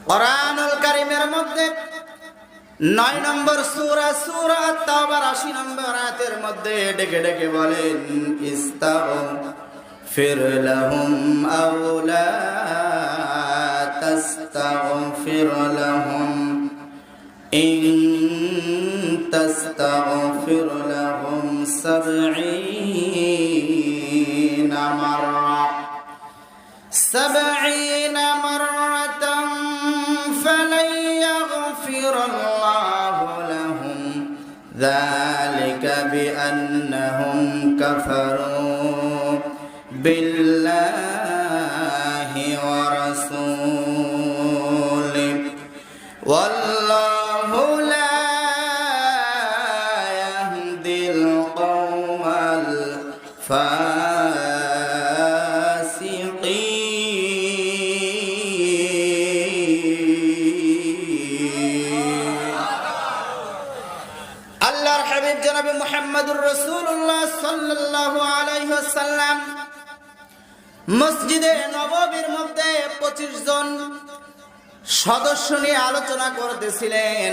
কুরআনুল কারীমের মধ্যে 9 নম্বর সূরা সূরা আত-তাওবার 80 নম্বর আয়াতের মধ্যে ডেকে ডেকে বলেন ইস্তাগফির লাহুম আও লা তাস্তাগফির লাহুম ইন তাস্তাগফির লাহুম 70 মাররা 70 মাররাতান ফালান ইয়াগফিরাল্লাহু লাহুম যালিকা বিআন্নাহুম কাফারু বিল্লাহি ওয়া রাসূলিহি ওয়াল্লাহু লা ইয়াহদিল কওমাল আল্লাহর হাবিব জনাবে মুহাম্মদুর রাসূলুল্লাহ সাল্লাল্লাহু আলাইহি ওয়াসাল্লাম মসজিদে নববীর মধ্যে 25 জন সদস্য নিয়ে আলোচনা করতেছিলেন।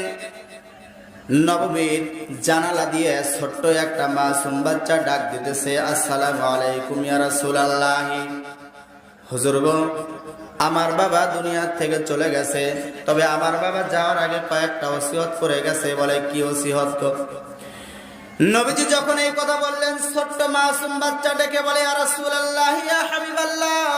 নববীর জানালা দিয়ে ছোট্ট একটা মাসুম বাচ্চা ডাক দিতেছে, আসসালামু আলাইকুম ইয়া রাসূলুল্লাহ। হুজুর গো, আমার বাবা দুনিয়া থেকে চলে গেছে, তবে আমার বাবা যাওয়ার আগে কয়েকটা ওসিয়ত করে গেছে। বলে কি ওসিয়ত গো? নবীজি যখন এই কথা বললেন, ছোট্ট মাসুম বাচ্চা ডেকে বলে, ইয়া রাসূলুল্লাহ, ইয়া হাবিবাল্লাহ,